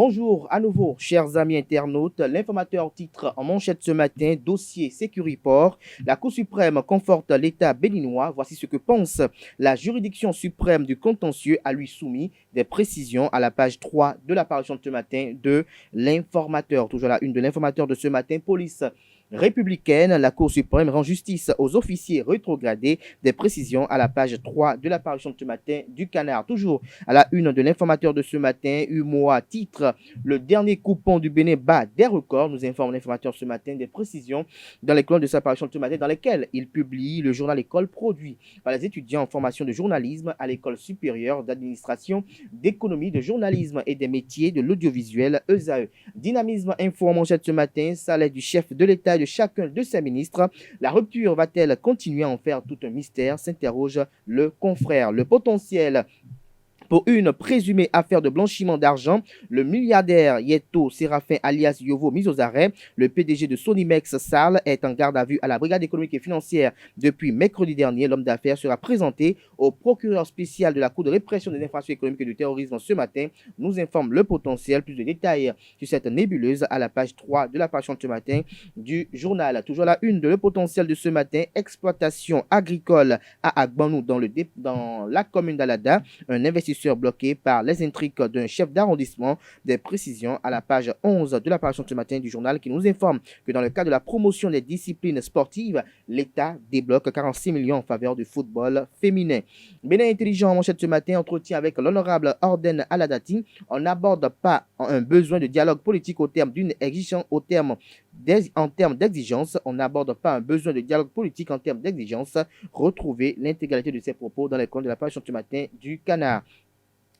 Bonjour à nouveau, chers amis internautes. L'informateur titre en manchette ce matin, dossier Sécuriport. La Cour suprême conforte l'État béninois. Voici ce que pense la juridiction suprême du contentieux à lui soumis. Des précisions à la page 3 de l'apparition de ce matin de l'informateur. Toujours la une de l'informateur de ce matin, police républicaine, la Cour suprême rend justice aux officiers rétrogradés. Des précisions à la page 3 de l'apparition de ce matin du Canard. Toujours à la une de l'informateur de ce matin, UMOA titre le dernier coupon du Bénin bat des records. Nous informe l'informateur ce matin des précisions dans les colonnes de sa apparition de ce matin dans lesquelles il publie le journal École produit par les étudiants en formation de journalisme à l'École supérieure d'administration, d'économie, de journalisme et des métiers de l'audiovisuel ESAE. Dynamisme info en manchette ce matin, salaire du chef de l'État de chacun de ses ministres. La rupture va-t-elle continuer à en faire tout un mystère, s'interroge le confrère. Le potentiel pour une présumée affaire de blanchiment d'argent, le milliardaire Yeto Séraphin alias Yovo mis aux arrêts. Le PDG de Sonimex Sarl est en garde à vue à la brigade économique et financière depuis mercredi dernier. L'homme d'affaires sera présenté au procureur spécial de la Cour de répression des infractions économiques et du terrorisme ce matin. Nous informe le potentiel. Plus de détails sur cette nébuleuse à la page 3 de la page de ce matin du journal. Toujours la une de le potentiel de ce matin, exploitation agricole à Agbanou dans la commune d'Alada. Un investisseur bloqué par les intrigues d'un chef d'arrondissement. Des précisions à la page 11 de l'apparition de ce matin du journal qui nous informe que dans le cadre de la promotion des disciplines sportives, l'État débloque 46 millions en faveur du football féminin. Bénin intelligent en manchette ce matin, entretien avec l'honorable Orden Aladati. On n'aborde pas un besoin de dialogue politique en termes d'exigence. On n'aborde pas un besoin de dialogue politique en termes d'exigence. Retrouvez l'intégralité de ces propos dans les comptes de l'apparition de ce matin du Canard.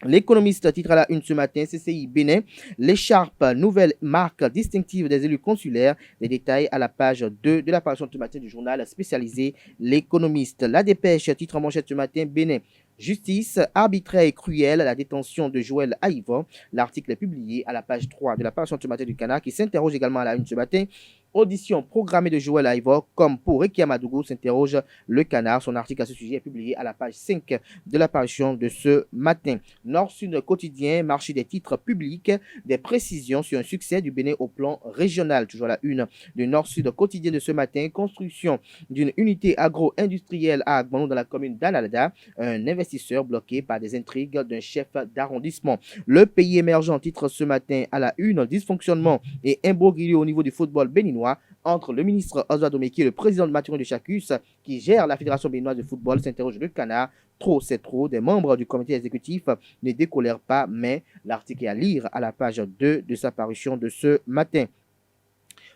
L'économiste titre à la une ce matin, CCI Bénin, l'écharpe, nouvelle marque distinctive des élus consulaires. Les détails à la page 2 de l'apparition de ce matin du journal spécialisé L'économiste. La dépêche titre en manchette ce matin, Bénin. Justice, arbitraire et cruelle, la détention de Joël Aïva. L'article est publié à la page 3 de l'apparition de ce matin du Canard qui s'interroge également à la une ce matin. Audition programmée de Joël Aïva, comme pour Rekia Madougou, s'interroge le Canard. Son article à ce sujet est publié à la page 5 de l'apparition de ce matin. Nord-Sud quotidien, marché des titres publics, des précisions sur un succès du Bénin au plan régional. Toujours la une du Nord-Sud quotidien de ce matin, construction d'une unité agro-industrielle à Agbanou dans la commune d'Analda. Un investisseur bloqué par des intrigues d'un chef d'arrondissement. Le pays émergent titre ce matin à la une, dysfonctionnement et imbroglio au niveau du football béninois entre le ministre Oswald Omeki et le président de Mathurin de Chacus qui gère la Fédération béninoise de football, s'interroge le Canard. Trop, c'est trop. Des membres du comité exécutif ne décolèrent pas, mais l'article est à lire à la page 2 de sa parution de ce matin.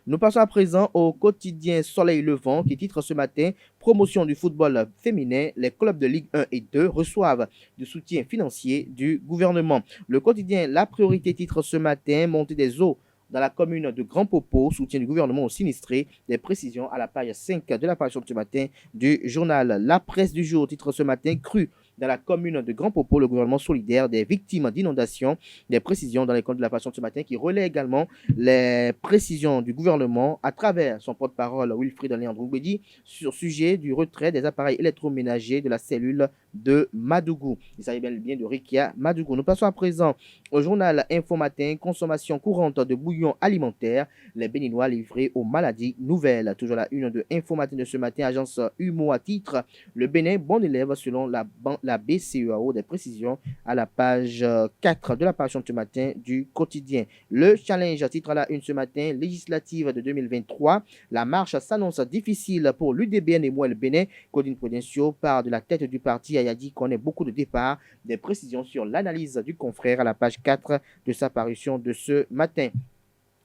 Nous passons à présent au quotidien Soleil Levant qui titre ce matin promotion du football féminin. Les clubs de Ligue 1 et 2 reçoivent du soutien financier du gouvernement. Le quotidien La Priorité titre ce matin montée des eaux dans la commune de Grand Popo, soutien du gouvernement aux sinistrés. Des précisions à la page 5 de l'apparition de ce matin du journal La Presse du jour titre ce matin cru dans la commune de Grand Popo, le gouvernement solidaire des victimes d'inondations. Des précisions dans les comptes de l'apparition de ce matin qui relaie également les précisions du gouvernement à travers son porte-parole Wilfried Léandre Oubedi sur sujet du retrait des appareils électroménagers de la cellule de Madougou. Il s'agit bien de Rekia Madougou. Nous passons à présent au journal Info Matin, consommation courante de bouillon alimentaire, les Béninois livrés aux maladies nouvelles. Toujours la une de Info Matin de ce matin, agence UMO à titre, le Bénin bon élève selon la BCEAO. Des précisions à la page 4 de l'apparition de ce matin du quotidien. Le challenge titre à la une ce matin, législative de 2023. La marche s'annonce difficile pour l'UDBN et moi le Bénin. Claudine Prudencio part de la tête du parti et a dit qu'on ait beaucoup de départs. Des précisions sur l'analyse du confrère à la page 4 de sa parution de ce matin.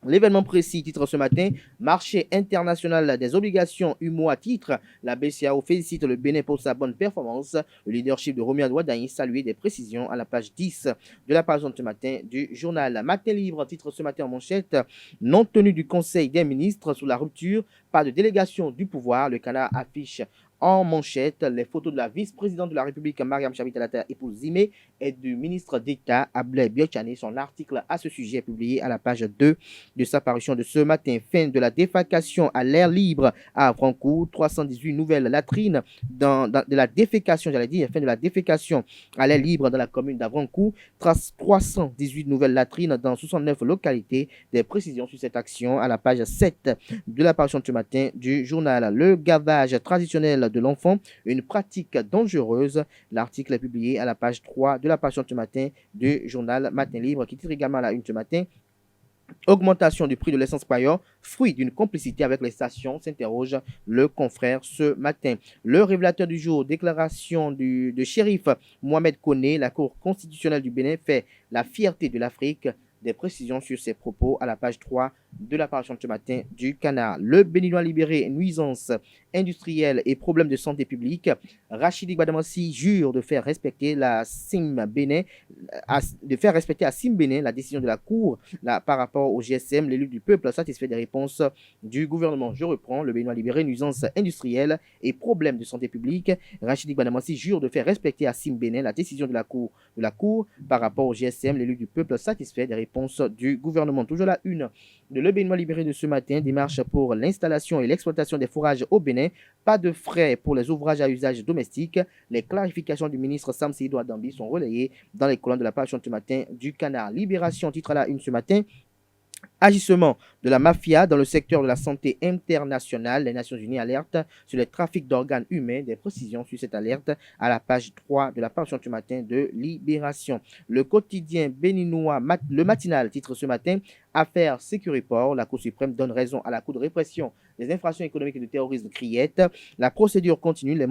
L'événement précis titre ce matin, marché international des obligations UMO à titre. La BCAO félicite le Bénin pour sa bonne performance. Le leadership de Romuald Ouaddaï salue. Des précisions à la page 10 de la page de ce matin du journal. Matin Libre titre ce matin en manchette, non tenue du Conseil des ministres sous la rupture, pas de délégation du pouvoir. Le Canard affiche En manchette, les photos de la vice-présidente de la République, Mariam Chabi-Talata, épouse Zimé, et du ministre d'État, Ablai Biotchane. Son article à ce sujet est publié à la page 2 de sa parution de ce matin. Fin de la défécation à l'air libre à Avrancourt, 318 nouvelles latrines de la défécation, j'allais dire, fin de la défécation à l'air libre dans la commune d'Avrancourt, 318 nouvelles latrines dans 69 localités. Des précisions sur cette action à la page 7 de la parution de ce matin du journal. Le gavage traditionnel de l'enfant, une pratique dangereuse. L'article est publié à la page 3 de la parution de ce matin du journal Matin Libre, qui titre également à la une ce matin. Augmentation du prix de l'essence payeur, fruit d'une complicité avec les stations, s'interroge le confrère ce matin. Le révélateur du jour, déclaration de shérif Mohamed Koné, la Cour constitutionnelle du Bénin fait la fierté de l'Afrique. Des précisions sur ses propos à la page 3 de l'apparition de ce matin du Canard. Le Béninois libéré, nuisance industrielle et problèmes de santé publique. Rachidi Gbadamassi jure de faire respecter à Sim Bénin la décision de la Cour par rapport au GSM. L'élu du peuple satisfait des réponses du gouvernement. Je reprends. Le Béninois libéré, nuisance industrielle et problèmes de santé publique. Rachidi Gbadamassi jure de faire respecter à Sim Bénin la décision de la Cour par rapport au GSM. L'élu du peuple satisfait des réponses du gouvernement. Toujours la une de Le Béninois libéré de ce matin, démarche pour l'installation et l'exploitation des fourrages au Bénin. Pas de frais pour les ouvrages à usage domestique. Les clarifications du ministre Sam Seydou Adambi sont relayées dans les colonnes de la page de ce matin du Canard. Libération, titre à la une ce matin. Agissement de la mafia dans le secteur de la santé internationale. Les Nations Unies alertent sur les trafics d'organes humains. Des précisions sur cette alerte à la page 3 de la parution du matin de Libération. Le quotidien béninois, le matinal, titre ce matin, affaire Sécuriport. La Cour suprême donne raison à la Cour de répression des infractions économiques et de terrorisme criette. La procédure continue, les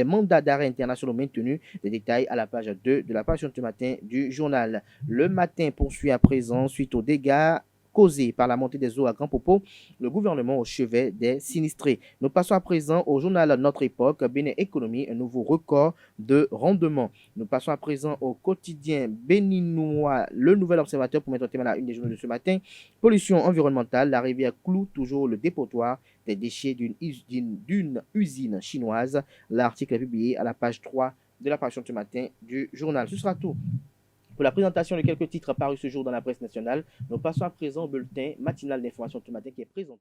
mandats d'arrêt internationaux maintenus. Des détails à la page 2 de la parution du matin du journal. Le matin poursuit à présent suite aux dégâts causés par la montée des eaux à Grand Popo, le gouvernement au chevet des sinistrés. Nous passons à présent au journal Notre Époque, Bénin Économie, un nouveau record de rendement. Nous passons à présent au quotidien béninois, le Nouvel Observateur, pour mettre au thème à la une des journaux de ce matin. Pollution environnementale, la rivière cloue toujours le dépotoir des déchets d'une usine chinoise. L'article est publié à la page 3 de la parution de ce matin du journal. Ce sera tout pour la présentation de quelques titres parus ce jour dans la presse nationale. Nous passons à présent au bulletin matinal d'information ce matin qui est présenté.